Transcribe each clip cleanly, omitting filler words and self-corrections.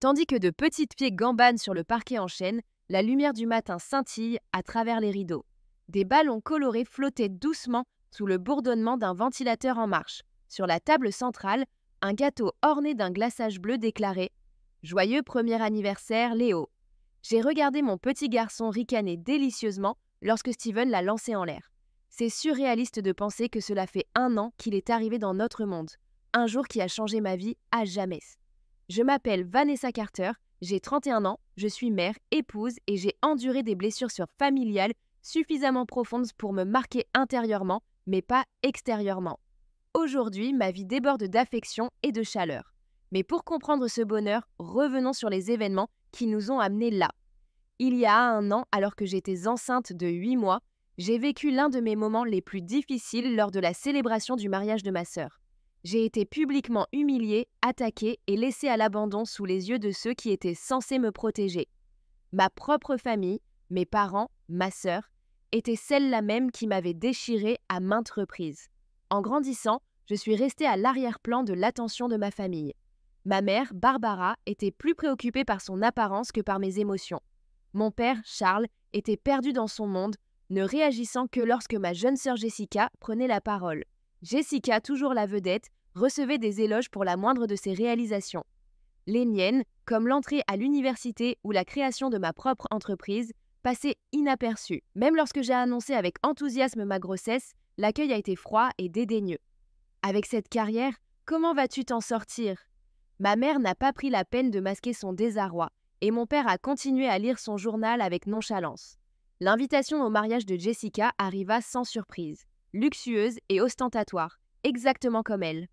Tandis que de petites pieds gambadent sur le parquet en chêne, la lumière du matin scintille à travers les rideaux. Des ballons colorés flottaient doucement sous le bourdonnement d'un ventilateur en marche. Sur la table centrale, un gâteau orné d'un glaçage bleu déclarait « Joyeux premier anniversaire, Léo ». J'ai regardé mon petit garçon ricaner délicieusement lorsque Steven l'a lancé en l'air. C'est surréaliste de penser que cela fait 1 an qu'il est arrivé dans notre monde. Un jour qui a changé ma vie à jamais. Je m'appelle Vanessa Carter, j'ai 31 ans, je suis mère, épouse et j'ai enduré des blessures familiales suffisamment profondes pour me marquer intérieurement, mais pas extérieurement. Aujourd'hui, ma vie déborde d'affection et de chaleur. Mais pour comprendre ce bonheur, revenons sur les événements qui nous ont amenés là. Il y a 1 an, alors que j'étais enceinte de 8 mois, j'ai vécu l'un de mes moments les plus difficiles lors de la célébration du mariage de ma sœur. J'ai été publiquement humiliée, attaquée et laissée à l'abandon sous les yeux de ceux qui étaient censés me protéger. Ma propre famille, mes parents, ma sœur, était celle-là même qui m'avait déchirée à maintes reprises. En grandissant, je suis restée à l'arrière-plan de l'attention de ma famille. Ma mère, Barbara, était plus préoccupée par son apparence que par mes émotions. Mon père, Charles, était perdu dans son monde, ne réagissant que lorsque ma jeune sœur Jessica prenait la parole. Jessica, toujours la vedette, recevait des éloges pour la moindre de ses réalisations. Les miennes, comme l'entrée à l'université ou la création de ma propre entreprise, passaient inaperçues. Même lorsque j'ai annoncé avec enthousiasme ma grossesse, l'accueil a été froid et dédaigneux. Avec cette carrière, comment vas-tu t'en sortir ? Ma mère n'a pas pris la peine de masquer son désarroi, et mon père a continué à lire son journal avec nonchalance. L'invitation au mariage de Jessica arriva sans surprise, luxueuse et ostentatoire, exactement comme elle.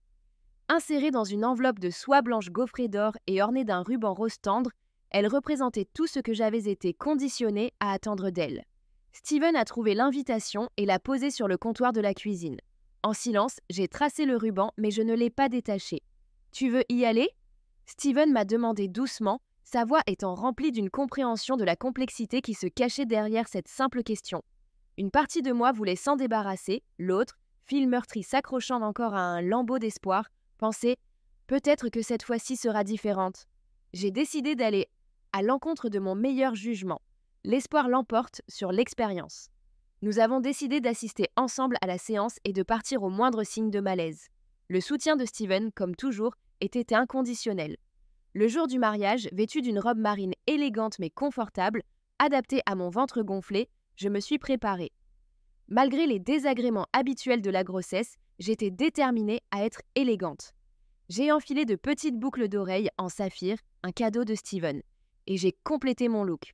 Insérée dans une enveloppe de soie blanche gaufrée d'or et ornée d'un ruban rose tendre, elle représentait tout ce que j'avais été conditionnée à attendre d'elle. Steven a trouvé l'invitation et l'a posée sur le comptoir de la cuisine. En silence, j'ai tracé le ruban, mais je ne l'ai pas détaché. « Tu veux y aller ?» Steven m'a demandé doucement, sa voix étant remplie d'une compréhension de la complexité qui se cachait derrière cette simple question. Une partie de moi voulait s'en débarrasser, l'autre, fil meurtri s'accrochant encore à un lambeau d'espoir, pensait « peut-être que cette fois-ci sera différente ». J'ai décidé d'aller à l'encontre de mon meilleur jugement. L'espoir l'emporte sur l'expérience. Nous avons décidé d'assister ensemble à la séance et de partir au moindre signe de malaise. Le soutien de Steven, comme toujours, était inconditionnel. Le jour du mariage, vêtue d'une robe marine élégante mais confortable, adaptée à mon ventre gonflé, je me suis préparée. Malgré les désagréments habituels de la grossesse, j'étais déterminée à être élégante. J'ai enfilé de petites boucles d'oreilles en saphir, un cadeau de Steven, et j'ai complété mon look.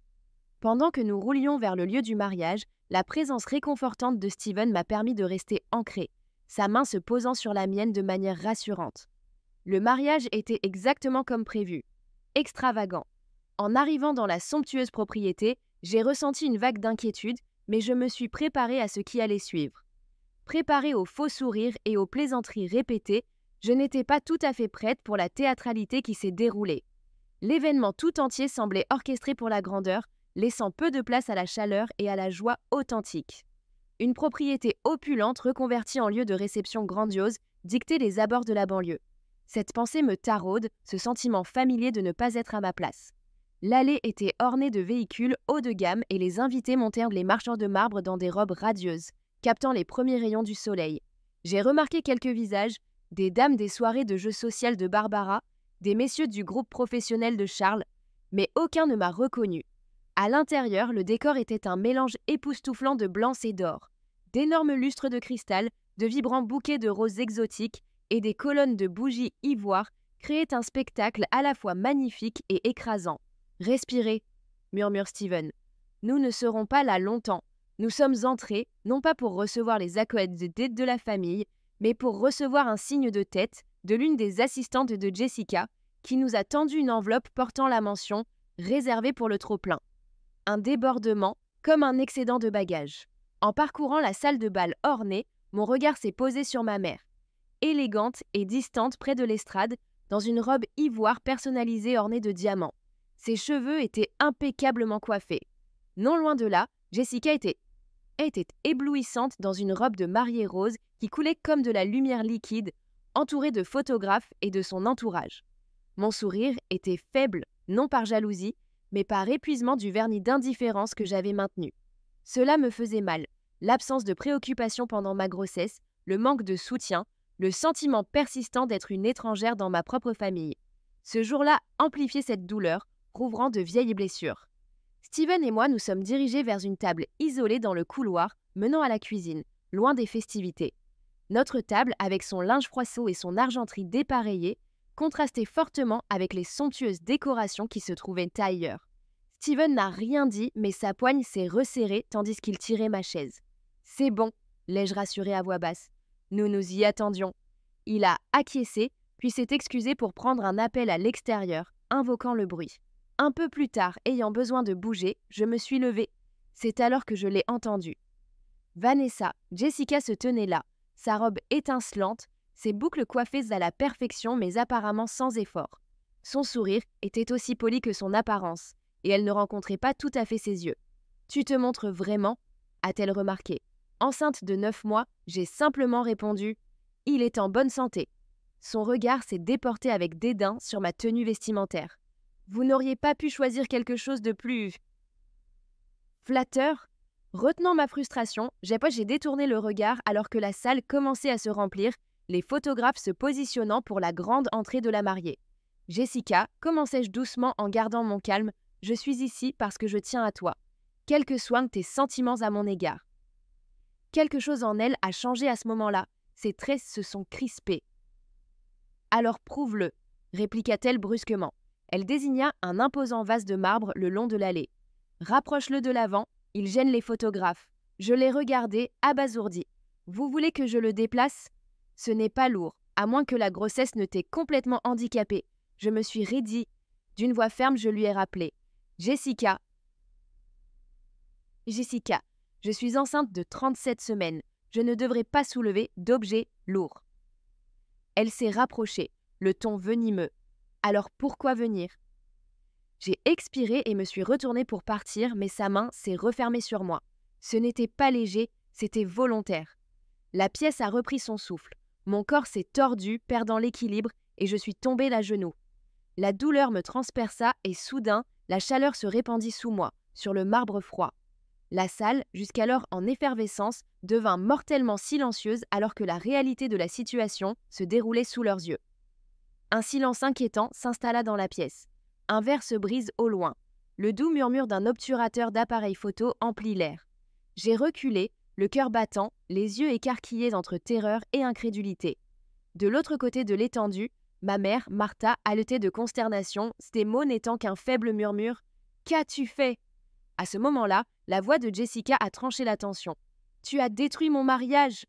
Pendant que nous roulions vers le lieu du mariage, la présence réconfortante de Steven m'a permis de rester ancrée, sa main se posant sur la mienne de manière rassurante. Le mariage était exactement comme prévu, extravagant. En arrivant dans la somptueuse propriété, j'ai ressenti une vague d'inquiétude, mais je me suis préparée à ce qui allait suivre. Préparée aux faux sourires et aux plaisanteries répétées, je n'étais pas tout à fait prête pour la théâtralité qui s'est déroulée. L'événement tout entier semblait orchestré pour la grandeur, laissant peu de place à la chaleur et à la joie authentique. Une propriété opulente reconvertie en lieu de réception grandiose dictait les abords de la banlieue. Cette pensée me taraude, ce sentiment familier de ne pas être à ma place. L'allée était ornée de véhicules haut de gamme et les invités montèrent les marchands de marbre dans des robes radieuses, captant les premiers rayons du soleil. J'ai remarqué quelques visages, des dames des soirées de jeux social de Barbara, des messieurs du groupe professionnel de Charles, mais aucun ne m'a reconnu. À l'intérieur, le décor était un mélange époustouflant de blancs et d'or, d'énormes lustres de cristal, de vibrants bouquets de roses exotiques et des colonnes de bougies ivoire créaient un spectacle à la fois magnifique et écrasant. « Respirez », murmure Steven. « Nous ne serons pas là longtemps. Nous sommes entrés, non pas pour recevoir les accolades de la famille, mais pour recevoir un signe de tête de l'une des assistantes de Jessica, qui nous a tendu une enveloppe portant la mention « réservée pour le trop-plein ». Un débordement, comme un excédent de bagages. En parcourant la salle de bal ornée, mon regard s'est posé sur ma mère. Élégante et distante près de l'estrade, dans une robe ivoire personnalisée ornée de diamants. Ses cheveux étaient impeccablement coiffés. Non loin de là, Jessica était éblouissante dans une robe de mariée rose qui coulait comme de la lumière liquide, entourée de photographes et de son entourage. Mon sourire était faible, non par jalousie, mais par épuisement du vernis d'indifférence que j'avais maintenu. Cela me faisait mal, l'absence de préoccupation pendant ma grossesse, le manque de soutien, le sentiment persistant d'être une étrangère dans ma propre famille. Ce jour-là amplifiait cette douleur, rouvrant de vieilles blessures. Steven et moi nous sommes dirigés vers une table isolée dans le couloir menant à la cuisine, loin des festivités. Notre table, avec son linge froisseau et son argenterie dépareillée, contrastait fortement avec les somptueuses décorations qui se trouvaient ailleurs. Steven n'a rien dit, mais sa poigne s'est resserrée tandis qu'il tirait ma chaise. « C'est bon », l'ai-je rassuré à voix basse. Nous nous y attendions. Il a acquiescé, puis s'est excusé pour prendre un appel à l'extérieur, invoquant le bruit. Un peu plus tard, ayant besoin de bouger, je me suis levée. C'est alors que je l'ai entendu. Vanessa, Jessica se tenait là, sa robe étincelante, ses boucles coiffées à la perfection mais apparemment sans effort. Son sourire était aussi poli que son apparence, et elle ne rencontrait pas tout à fait ses yeux. « Tu te montres vraiment ?» a-t-elle remarqué. Enceinte de 9 mois, j'ai simplement répondu « Il est en bonne santé ». Son regard s'est déporté avec dédain sur ma tenue vestimentaire. « Vous n'auriez pas pu choisir quelque chose de plus flatteur ?» Retenant ma frustration, j'ai détourné le regard alors que la salle commençait à se remplir, les photographes se positionnant pour la grande entrée de la mariée. « Jessica, commençai-je doucement en gardant mon calme, je suis ici parce que je tiens à toi. Quels que soient tes sentiments à mon égard. » Quelque chose en elle a changé à ce moment-là. Ses traits se sont crispés. « Alors prouve-le », répliqua-t-elle brusquement. Elle désigna un imposant vase de marbre le long de l'allée. « Rapproche-le de l'avant, il gêne les photographes. » Je l'ai regardé, abasourdi. « Vous voulez que je le déplace ? Ce n'est pas lourd, à moins que la grossesse ne t'ait complètement handicapée. » Je me suis raidie. D'une voix ferme, je lui ai rappelé. « Jessica, je suis enceinte de 37 semaines. Je ne devrais pas soulever d'objets lourds. » Elle s'est rapprochée, le ton venimeux. « Alors pourquoi venir ?» J'ai expiré et me suis retournée pour partir, mais sa main s'est refermée sur moi. Ce n'était pas léger, c'était volontaire. La pièce a repris son souffle. Mon corps s'est tordu, perdant l'équilibre, et je suis tombée à genoux. La douleur me transperça et soudain, la chaleur se répandit sous moi, sur le marbre froid. La salle, jusqu'alors en effervescence, devint mortellement silencieuse alors que la réalité de la situation se déroulait sous leurs yeux. Un silence inquiétant s'installa dans la pièce. Un verre se brise au loin. Le doux murmure d'un obturateur d'appareil photo emplit l'air. J'ai reculé, le cœur battant, les yeux écarquillés entre terreur et incrédulité. De l'autre côté de l'étendue, ma mère, Martha, haletait de consternation, ces mots n'étant qu'un faible murmure. « Qu'as-tu fait ?» À ce moment-là, la voix de Jessica a tranché la tension. « Tu as détruit mon mariage !»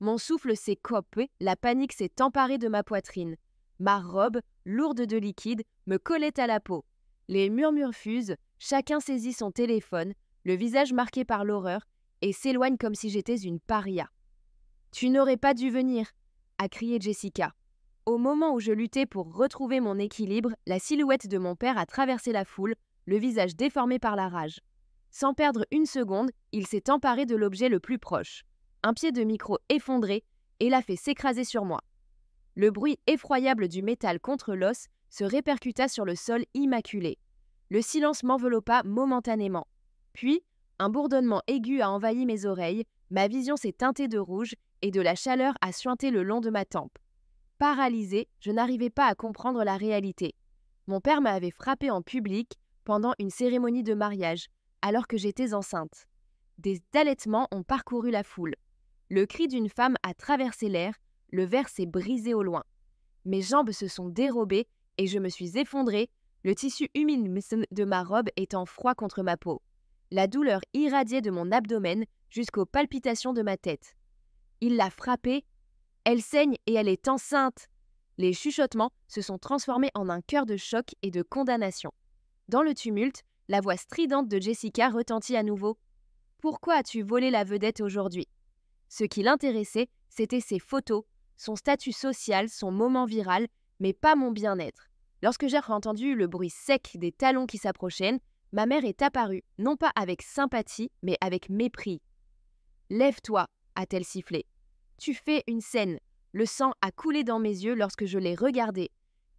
Mon souffle s'est coupé, la panique s'est emparée de ma poitrine. Ma robe, lourde de liquide, me collait à la peau. Les murmures fusent, chacun saisit son téléphone, le visage marqué par l'horreur, et s'éloigne comme si j'étais une paria. « Tu n'aurais pas dû venir !» a crié Jessica. Au moment où je luttais pour retrouver mon équilibre, la silhouette de mon père a traversé la foule, le visage déformé par la rage. Sans perdre une seconde, il s'est emparé de l'objet le plus proche. Un pied de micro effondré et l'a fait s'écraser sur moi. Le bruit effroyable du métal contre l'os se répercuta sur le sol immaculé. Le silence m'enveloppa momentanément. Puis, un bourdonnement aigu a envahi mes oreilles, ma vision s'est teintée de rouge et de la chaleur a suinté le long de ma tempe. Paralysée, je n'arrivais pas à comprendre la réalité. Mon père m'avait frappée en public pendant une cérémonie de mariage, alors que j'étais enceinte. Des halètements ont parcouru la foule. Le cri d'une femme a traversé l'air, le verre s'est brisé au loin. Mes jambes se sont dérobées et je me suis effondrée, le tissu humide de ma robe étant froid contre ma peau. La douleur irradiait de mon abdomen jusqu'aux palpitations de ma tête. Il l'a frappée. Elle saigne et elle est enceinte. Les chuchotements se sont transformés en un chœur de choc et de condamnation. Dans le tumulte, la voix stridente de Jessica retentit à nouveau. « Pourquoi as-tu volé la vedette aujourd'hui ?» Ce qui l'intéressait, c'était ses photos, son statut social, son moment viral, mais pas mon bien-être. Lorsque j'ai entendu le bruit sec des talons qui s'approchaient, ma mère est apparue, non pas avec sympathie, mais avec mépris. « Lève-toi » a-t-elle sifflé. « Tu fais une scène. » Le sang a coulé dans mes yeux lorsque je l'ai regardée.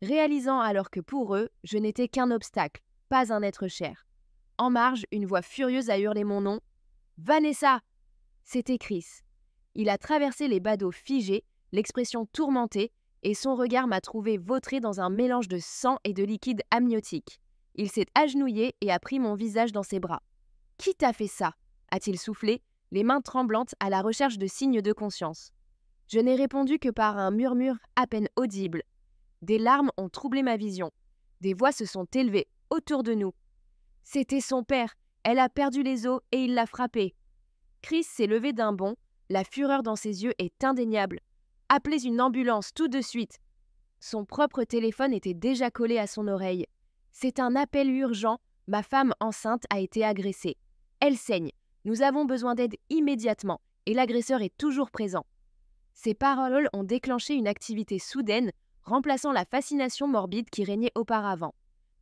réalisant alors que pour eux, je n'étais qu'un obstacle, pas un être cher. En marge, une voix furieuse a hurlé mon nom. « Vanessa !» C'était Chris. Il a traversé les badauds figés, l'expression tourmentée, et son regard m'a trouvé vautré dans un mélange de sang et de liquide amniotique. Il s'est agenouillé et a pris mon visage dans ses bras. « Qui t'a fait ça ?» a-t-il soufflé, les mains tremblantes à la recherche de signes de conscience. Je n'ai répondu que par un murmure à peine audible. Des larmes ont troublé ma vision. Des voix se sont élevées autour de nous. C'était son père. Elle a perdu les os et il l'a frappé. Chris s'est levé d'un bond. La fureur dans ses yeux est indéniable. Appelez une ambulance tout de suite. Son propre téléphone était déjà collé à son oreille. C'est un appel urgent. Ma femme enceinte a été agressée. Elle saigne. Nous avons besoin d'aide immédiatement et l'agresseur est toujours présent. Ces paroles ont déclenché une activité soudaine, remplaçant la fascination morbide qui régnait auparavant.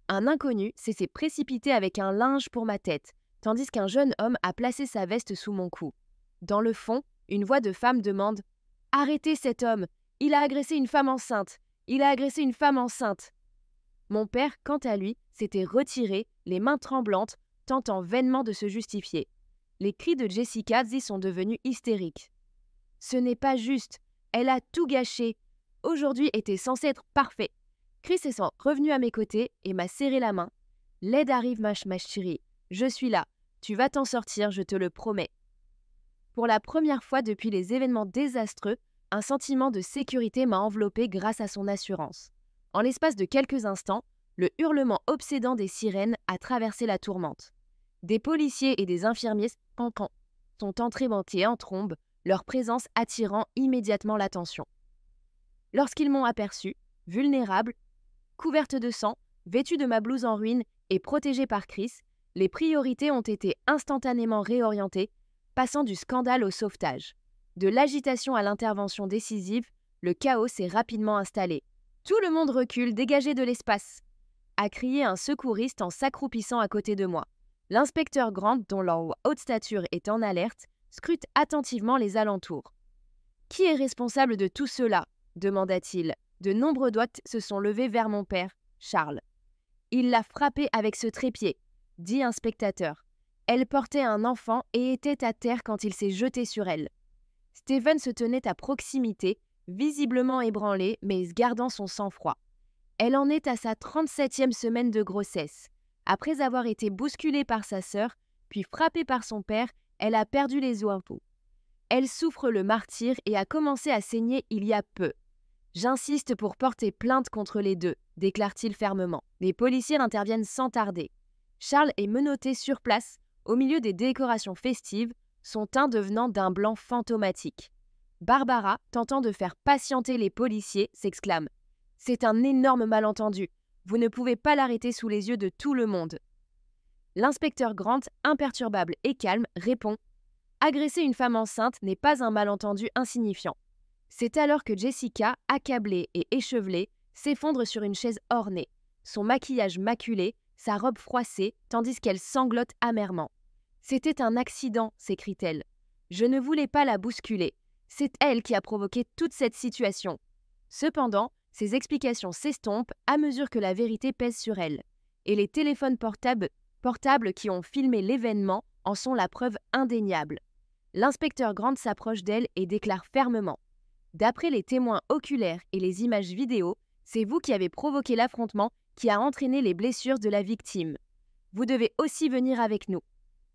Un inconnu s'est précipité avec un linge pour ma tête, tandis qu'un jeune homme a placé sa veste sous mon cou. Dans le fond, une voix de femme demande « Arrêtez cet homme! Il a agressé une femme enceinte! Il a agressé une femme enceinte !» Mon père, quant à lui, s'était retiré, les mains tremblantes, tentant vainement de se justifier. Les cris de Jessica y sont devenus hystériques. « Ce n'est pas juste. Elle a tout gâché. Aujourd'hui était censé être parfait. » Chris est revenu à mes côtés et m'a serré la main. « L'aide arrive, ma chérie. Je suis là. Tu vas t'en sortir, je te le promets. » Pour la première fois depuis les événements désastreux, un sentiment de sécurité m'a enveloppé grâce à son assurance. En l'espace de quelques instants, le hurlement obsédant des sirènes a traversé la tourmente. Des policiers et des infirmiers sont entrés en trombe, leur présence attirant immédiatement l'attention. Lorsqu'ils m'ont aperçue, vulnérable, couverte de sang, vêtue de ma blouse en ruine et protégée par Chris, les priorités ont été instantanément réorientées, passant du scandale au sauvetage. De l'agitation à l'intervention décisive, le chaos s'est rapidement installé. « Tout le monde recule, dégagez de l'espace !» a crié un secouriste en s'accroupissant à côté de moi. L'inspecteur Grant, dont la haute stature est en alerte, scrute attentivement les alentours. « Qui est responsable de tout cela ?» demanda-t-il. De nombreux doigts se sont levés vers mon père, Charles. « Il l'a frappée avec ce trépied », dit un spectateur. Elle portait un enfant et était à terre quand il s'est jeté sur elle. Steven se tenait à proximité, visiblement ébranlé, mais gardant son sang-froid. Elle en est à sa 37e semaine de grossesse. Après avoir été bousculée par sa sœur, puis frappée par son père, elle a perdu les os. Elle souffre le martyre et a commencé à saigner il y a peu. J'insiste pour porter plainte contre les deux, déclare-t-il fermement. Les policiers interviennent sans tarder. Charles est menotté sur place, au milieu des décorations festives, son teint devenant d'un blanc fantomatique. Barbara, tentant de faire patienter les policiers, s'exclame « C'est un énorme malentendu. Vous ne pouvez pas l'arrêter sous les yeux de tout le monde. » L'inspecteur Grant, imperturbable et calme, répond « Agresser une femme enceinte n'est pas un malentendu insignifiant. » C'est alors que Jessica, accablée et échevelée, s'effondre sur une chaise ornée, son maquillage maculé, sa robe froissée, tandis qu'elle sanglote amèrement. « C'était un accident, s'écrie-t-elle. Je ne voulais pas la bousculer. C'est elle qui a provoqué toute cette situation. » Cependant, ses explications s'estompent à mesure que la vérité pèse sur elle. Et les téléphones portables qui ont filmé l'événement en sont la preuve indéniable. L'inspecteur Grant s'approche d'elle et déclare fermement « D'après les témoins oculaires et les images vidéo, c'est vous qui avez provoqué l'affrontement qui a entraîné les blessures de la victime. Vous devez aussi venir avec nous. »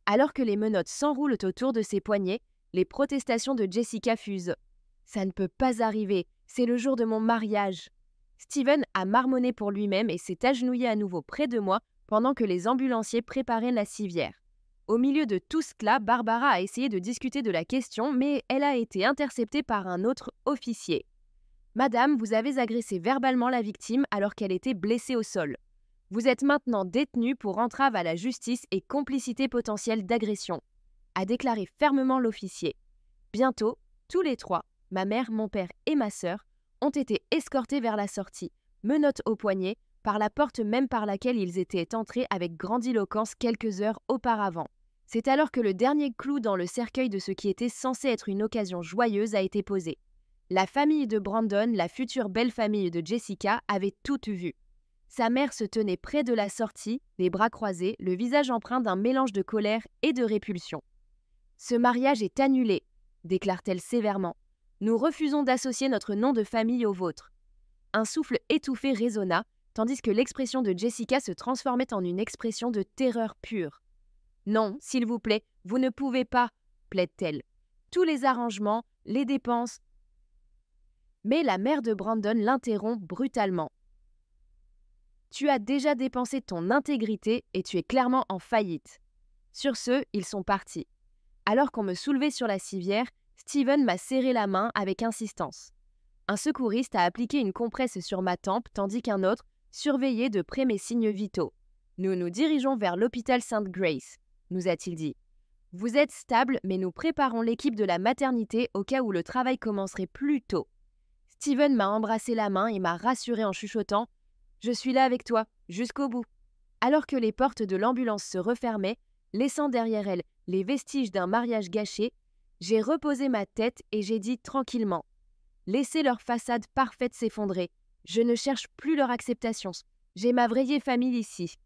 Alors que les menottes s'enroulent autour de ses poignets, les protestations de Jessica fusent. « Ça ne peut pas arriver, c'est le jour de mon mariage. » Steven a marmonné pour lui-même et s'est agenouillé à nouveau près de moi pendant que les ambulanciers préparaient la civière. Au milieu de tout cela, Barbara a essayé de discuter de la question, mais elle a été interceptée par un autre officier. « Madame, vous avez agressé verbalement la victime alors qu'elle était blessée au sol. Vous êtes maintenant détenue pour entrave à la justice et complicité potentielle d'agression, » a déclaré fermement l'officier. Bientôt, tous les trois, ma mère, mon père et ma sœur, ont été escortés vers la sortie, menottes au poignet, par la porte même par laquelle ils étaient entrés avec grandiloquence quelques heures auparavant. C'est alors que le dernier clou dans le cercueil de ce qui était censé être une occasion joyeuse a été posé. La famille de Brandon, la future belle famille de Jessica, avait tout vu. Sa mère se tenait près de la sortie, les bras croisés, le visage empreint d'un mélange de colère et de répulsion. « Ce mariage est annulé », déclare-t-elle sévèrement. « Nous refusons d'associer notre nom de famille au vôtre. » Un souffle étouffé résonna, tandis que l'expression de Jessica se transformait en une expression de terreur pure. « Non, s'il vous plaît, vous ne pouvez pas, » plaide-t-elle. « Tous les arrangements, les dépenses… » Mais la mère de Brandon l'interrompt brutalement. « Tu as déjà dépensé ton intégrité et tu es clairement en faillite. » Sur ce, ils sont partis. Alors qu'on me soulevait sur la civière, Steven m'a serré la main avec insistance. Un secouriste a appliqué une compresse sur ma tempe tandis qu'un autre surveillait de près mes signes vitaux. « Nous nous dirigeons vers l'hôpital St. Grace », nous a-t-il dit. « Vous êtes stable, mais nous préparons l'équipe de la maternité au cas où le travail commencerait plus tôt. » Steven m'a embrassé la main et m'a rassuré en chuchotant « Je suis là avec toi, jusqu'au bout. » Alors que les portes de l'ambulance se refermaient, laissant derrière elles les vestiges d'un mariage gâché, j'ai reposé ma tête et j'ai dit tranquillement « Laissez leur façade parfaite s'effondrer. Je ne cherche plus leur acceptation. J'ai ma vraie famille ici. »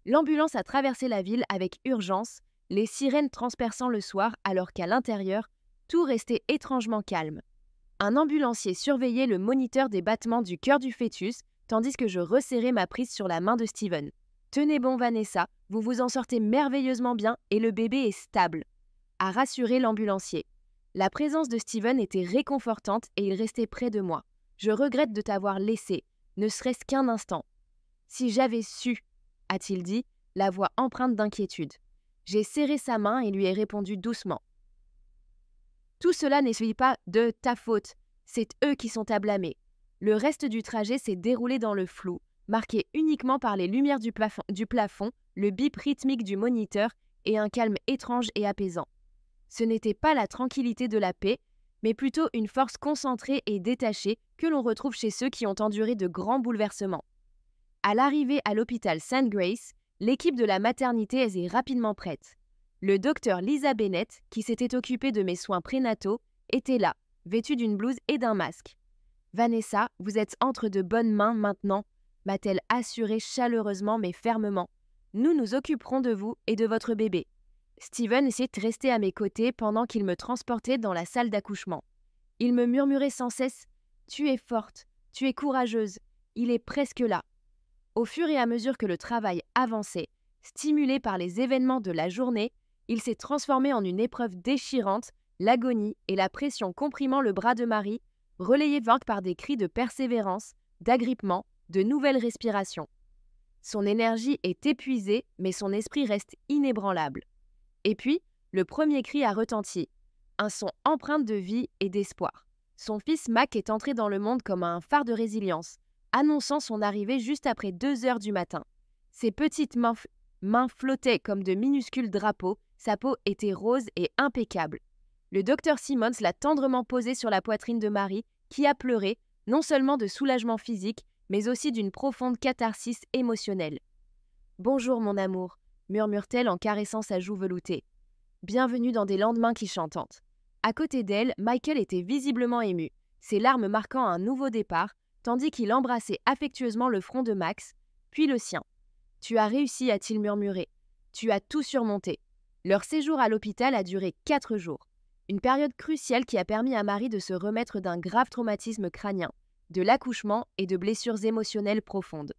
L'ambulance a traversé la ville avec urgence, les sirènes transperçant le soir alors qu'à l'intérieur, tout restait étrangement calme. Un ambulancier surveillait le moniteur des battements du cœur du fœtus, tandis que je resserrais ma prise sur la main de Steven. « Tenez bon Vanessa, vous vous en sortez merveilleusement bien et le bébé est stable », a rassuré l'ambulancier. La présence de Steven était réconfortante et il restait près de moi. « Je regrette de t'avoir laissé, ne serait-ce qu'un instant. »« Si j'avais su », a-t-il dit, la voix empreinte d'inquiétude. J'ai serré sa main et lui ai répondu doucement. « Tout cela n'est pas de ta faute, c'est eux qui sont à blâmer. » Le reste du trajet s'est déroulé dans le flou, marqué uniquement par les lumières du plafond, le bip rythmique du moniteur et un calme étrange et apaisant. Ce n'était pas la tranquillité de la paix, mais plutôt une force concentrée et détachée que l'on retrouve chez ceux qui ont enduré de grands bouleversements. À l'arrivée à l'hôpital St. Grace, l'équipe de la maternité est rapidement prête. Le docteur Lisa Bennett, qui s'était occupée de mes soins prénataux, était là, vêtue d'une blouse et d'un masque. « Vanessa, vous êtes entre de bonnes mains maintenant », m'a-t-elle assuré chaleureusement mais fermement. « Nous nous occuperons de vous et de votre bébé. » Steven essayait de rester à mes côtés pendant qu'il me transportait dans la salle d'accouchement. Il me murmurait sans cesse « Tu es forte, tu es courageuse, il est presque là. » Au fur et à mesure que le travail avançait, stimulé par les événements de la journée, il s'est transformé en une épreuve déchirante, l'agonie et la pression comprimant le bras de Marie, relayés par des cris de persévérance, d'agrippement, de nouvelles respirations. Son énergie est épuisée, mais son esprit reste inébranlable. Et puis, le premier cri a retenti, un son empreint de vie et d'espoir. Son fils Mac est entré dans le monde comme un phare de résilience, annonçant son arrivée juste après 2 heures du matin. Ses petites mains flottaient comme de minuscules drapeaux, sa peau était rose et impeccable. Le docteur Simmons l'a tendrement posé sur la poitrine de Marie, qui a pleuré, non seulement de soulagement physique, mais aussi d'une profonde catharsis émotionnelle. « Bonjour mon amour », murmure-t-elle en caressant sa joue veloutée. « Bienvenue dans des lendemains qui chantent. » À côté d'elle, Michael était visiblement ému, ses larmes marquant un nouveau départ, tandis qu'il embrassait affectueusement le front de Max, puis le sien. « Tu as réussi », a-t-il murmuré. « Tu as tout surmonté. » Leur séjour à l'hôpital a duré 4 jours. Une période cruciale qui a permis à Marie de se remettre d'un grave traumatisme crânien, de l'accouchement et de blessures émotionnelles profondes.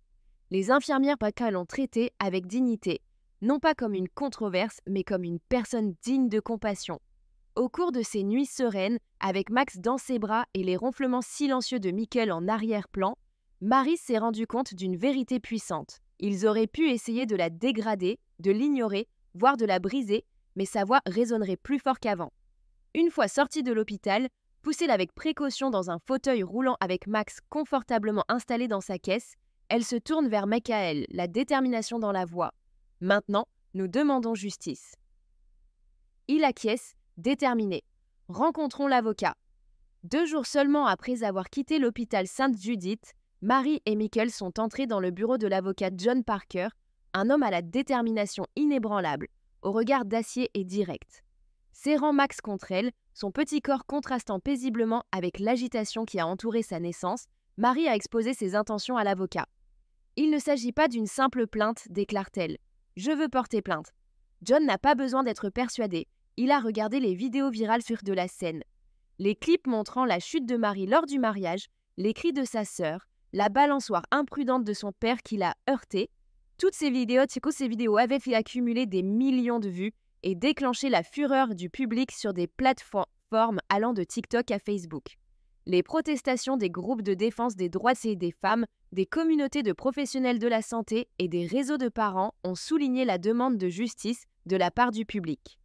Les infirmières l'ont traitée avec dignité, non pas comme une controverse, mais comme une personne digne de compassion. Au cours de ces nuits sereines, avec Max dans ses bras et les ronflements silencieux de Michael en arrière-plan, Marie s'est rendue compte d'une vérité puissante. Ils auraient pu essayer de la dégrader, de l'ignorer, voire de la briser, mais sa voix résonnerait plus fort qu'avant. Une fois sortie de l'hôpital, poussée avec précaution dans un fauteuil roulant avec Max confortablement installé dans sa caisse, elle se tourne vers Michael, la détermination dans la voix. « Maintenant, nous demandons justice. » Il acquiesce, déterminé. Rencontrons l'avocat. 2 jours seulement après avoir quitté l'hôpital Sainte-Judith, Marie et Michael sont entrés dans le bureau de l'avocat John Parker, un homme à la détermination inébranlable, au regard d'acier et direct. Serrant Max contre elle, son petit corps contrastant paisiblement avec l'agitation qui a entouré sa naissance, Marie a exposé ses intentions à l'avocat. « Il ne s'agit pas d'une simple plainte », déclare-t-elle. « Je veux porter plainte. » John n'a pas besoin d'être persuadé. Il a regardé les vidéos virales sur de la scène. Les clips montrant la chute de Marie lors du mariage, les cris de sa sœur, la balançoire imprudente de son père qui l'a heurtée. Toutes ces vidéos avaient fait accumuler des millions de vues et déclenché la fureur du public sur des plateformes allant de TikTok à Facebook. Les protestations des groupes de défense des droits des femmes, des communautés de professionnels de la santé et des réseaux de parents ont souligné la demande de justice de la part du public.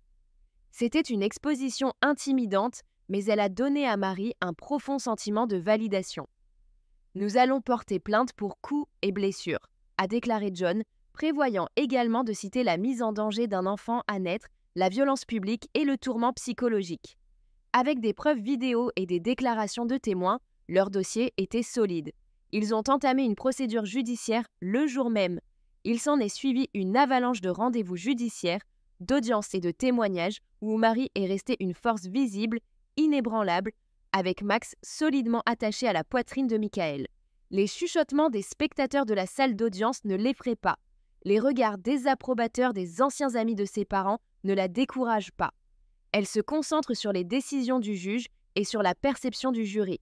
C'était une exposition intimidante, mais elle a donné à Marie un profond sentiment de validation. « Nous allons porter plainte pour coups et blessures », a déclaré John, prévoyant également de citer la mise en danger d'un enfant à naître, la violence publique et le tourment psychologique. Avec des preuves vidéo et des déclarations de témoins, leur dossier était solide. Ils ont entamé une procédure judiciaire le jour même. Il s'en est suivi une avalanche de rendez-vous judiciaires, d'audiences et de témoignages où Marie est restée une force visible, inébranlable, avec Max solidement attaché à la poitrine de Michael. Les chuchotements des spectateurs de la salle d'audience ne l'effraient pas. Les regards désapprobateurs des anciens amis de ses parents ne la découragent pas. Elle se concentre sur les décisions du juge et sur la perception du jury.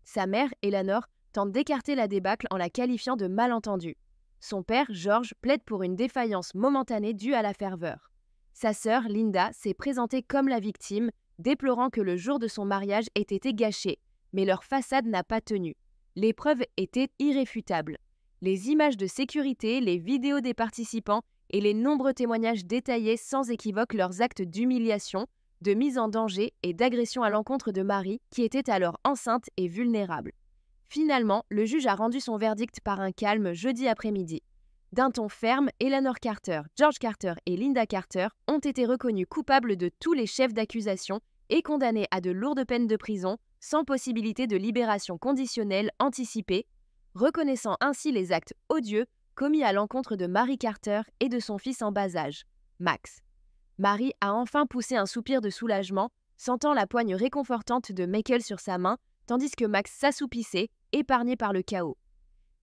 Sa mère, Eleanor, tente d'écarter la débâcle en la qualifiant de malentendue. Son père, George, plaide pour une défaillance momentanée due à la ferveur. Sa sœur, Linda, s'est présentée comme la victime, déplorant que le jour de son mariage ait été gâché, mais leur façade n'a pas tenu. Les preuves étaient irréfutables. Les images de sécurité, les vidéos des participants et les nombreux témoignages détaillaient sans équivoque leurs actes d'humiliation, de mise en danger et d'agression à l'encontre de Marie, qui était alors enceinte et vulnérable. Finalement, le juge a rendu son verdict par un calme jeudi après-midi. D'un ton ferme, Eleanor Carter, George Carter et Linda Carter ont été reconnus coupables de tous les chefs d'accusation et condamnés à de lourdes peines de prison, sans possibilité de libération conditionnelle anticipée, reconnaissant ainsi les actes odieux commis à l'encontre de Mary Carter et de son fils en bas âge, Max. Marie a enfin poussé un soupir de soulagement, sentant la poigne réconfortante de Michael sur sa main, tandis que Max s'assoupissait, épargné par le chaos.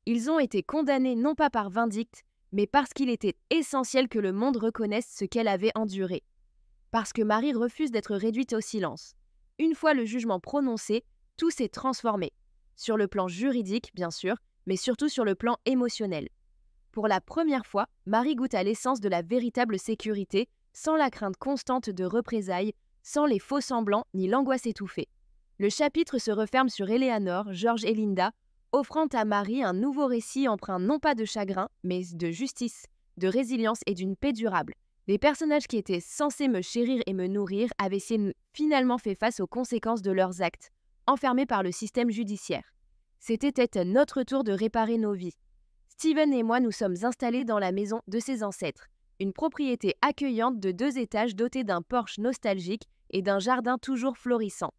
Ils ont été condamnés non pas par vindicte, mais parce qu'il était essentiel que le monde reconnaisse ce qu'elle avait enduré. Parce que Marie refuse d'être réduite au silence. Une fois le jugement prononcé, tout s'est transformé. Sur le plan juridique, bien sûr, mais surtout sur le plan émotionnel. Pour la première fois, Marie goûte à l'essence de la véritable sécurité, sans la crainte constante de représailles, sans les faux semblants ni l'angoisse étouffée. Le chapitre se referme sur Eleanor, George et Linda, offrant à Marie un nouveau récit empreint non pas de chagrin, mais de justice, de résilience et d'une paix durable. Les personnages qui étaient censés me chérir et me nourrir avaient finalement fait face aux conséquences de leurs actes, enfermés par le système judiciaire. C'était notre tour de réparer nos vies. Steven et moi nous sommes installés dans la maison de ses ancêtres, une propriété accueillante de 2 étages dotée d'un porche nostalgique et d'un jardin toujours florissant.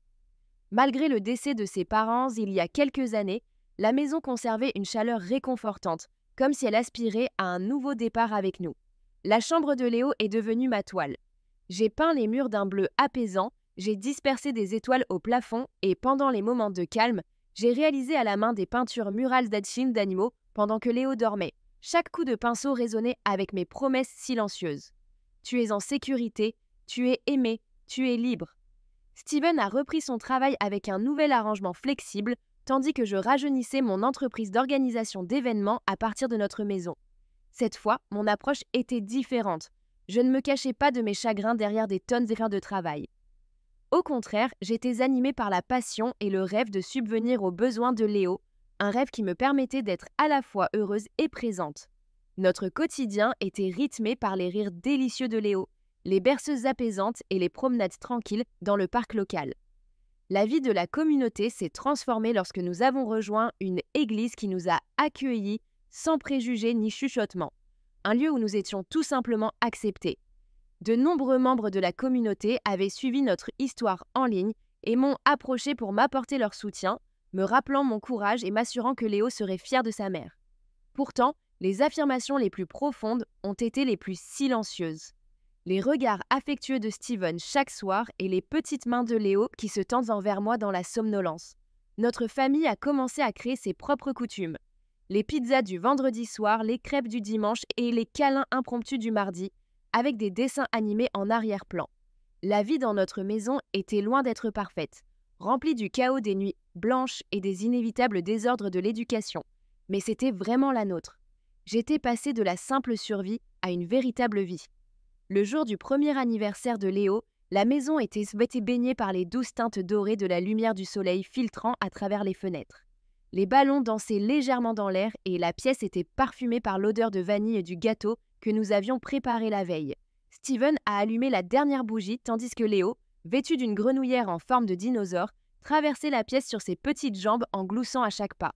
Malgré le décès de ses parents il y a quelques années, la maison conservait une chaleur réconfortante, comme si elle aspirait à un nouveau départ avec nous. La chambre de Léo est devenue ma toile. J'ai peint les murs d'un bleu apaisant, j'ai dispersé des étoiles au plafond et pendant les moments de calme, j'ai réalisé à la main des peintures murales d'Achim d'animaux pendant que Léo dormait. Chaque coup de pinceau résonnait avec mes promesses silencieuses. Tu es en sécurité, tu es aimé, tu es libre. Steven a repris son travail avec un nouvel arrangement flexible, tandis que je rajeunissais mon entreprise d'organisation d'événements à partir de notre maison. Cette fois, mon approche était différente. Je ne me cachais pas de mes chagrins derrière des tonnes de travail. Au contraire, j'étais animée par la passion et le rêve de subvenir aux besoins de Léo, un rêve qui me permettait d'être à la fois heureuse et présente. Notre quotidien était rythmé par les rires délicieux de Léo, les berceuses apaisantes et les promenades tranquilles dans le parc local. La vie de la communauté s'est transformée lorsque nous avons rejoint une église qui nous a accueillis sans préjugés ni chuchotements, un lieu où nous étions tout simplement acceptés. De nombreux membres de la communauté avaient suivi notre histoire en ligne et m'ont approché pour m'apporter leur soutien, me rappelant mon courage et m'assurant que Léo serait fier de sa mère. Pourtant, les affirmations les plus profondes ont été les plus silencieuses. Les regards affectueux de Steven chaque soir et les petites mains de Léo qui se tendent envers moi dans la somnolence. Notre famille a commencé à créer ses propres coutumes. Les pizzas du vendredi soir, les crêpes du dimanche et les câlins impromptus du mardi, avec des dessins animés en arrière-plan. La vie dans notre maison était loin d'être parfaite, remplie du chaos des nuits blanches et des inévitables désordres de l'éducation. Mais c'était vraiment la nôtre. J'étais passée de la simple survie à une véritable vie. Le jour du premier anniversaire de Léo, la maison était baignée par les douces teintes dorées de la lumière du soleil filtrant à travers les fenêtres. Les ballons dansaient légèrement dans l'air et la pièce était parfumée par l'odeur de vanille du gâteau que nous avions préparé la veille. Steven a allumé la dernière bougie tandis que Léo, vêtu d'une grenouillère en forme de dinosaure, traversait la pièce sur ses petites jambes en gloussant à chaque pas.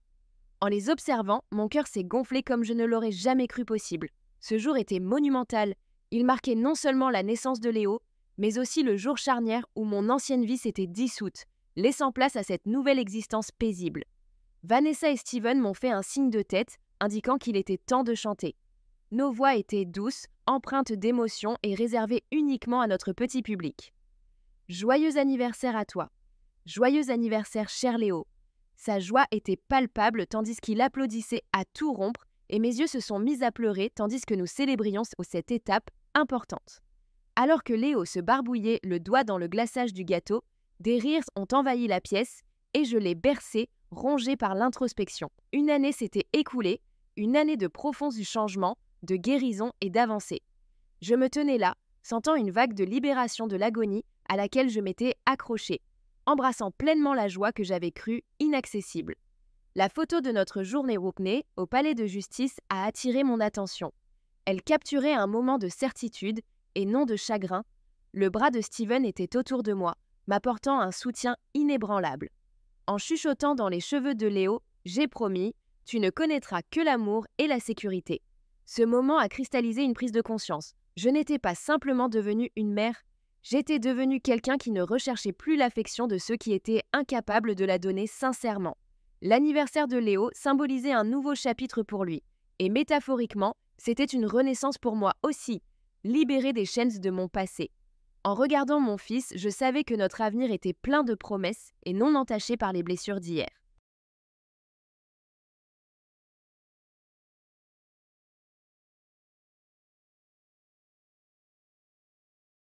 En les observant, mon cœur s'est gonflé comme je ne l'aurais jamais cru possible. Ce jour était monumental. Il marquait non seulement la naissance de Léo, mais aussi le jour charnière où mon ancienne vie s'était dissoute, laissant place à cette nouvelle existence paisible. Vanessa et Steven m'ont fait un signe de tête, indiquant qu'il était temps de chanter. Nos voix étaient douces, empreintes d'émotion et réservées uniquement à notre petit public. Joyeux anniversaire à toi. Joyeux anniversaire, cher Léo. Sa joie était palpable tandis qu'il applaudissait à tout rompre et mes yeux se sont mis à pleurer tandis que nous célébrions cette étape importante. Alors que Léo se barbouillait le doigt dans le glaçage du gâteau, des rires ont envahi la pièce et je l'ai bercé, rongé par l'introspection. Une année s'était écoulée, une année de profonds changements, de guérison et d'avancée. Je me tenais là, sentant une vague de libération de l'agonie à laquelle je m'étais accrochée, embrassant pleinement la joie que j'avais crue inaccessible. La photo de notre journée Roupney au palais de justice a attiré mon attention. Elle capturait un moment de certitude et non de chagrin. Le bras de Steven était autour de moi, m'apportant un soutien inébranlable. En chuchotant dans les cheveux de Léo, j'ai promis « Tu ne connaîtras que l'amour et la sécurité ». Ce moment a cristallisé une prise de conscience. Je n'étais pas simplement devenue une mère, j'étais devenue quelqu'un qui ne recherchait plus l'affection de ceux qui étaient incapables de la donner sincèrement. L'anniversaire de Léo symbolisait un nouveau chapitre pour lui, et métaphoriquement, c'était une renaissance pour moi aussi, libérée des chaînes de mon passé. En regardant mon fils, je savais que notre avenir était plein de promesses et non entaché par les blessures d'hier.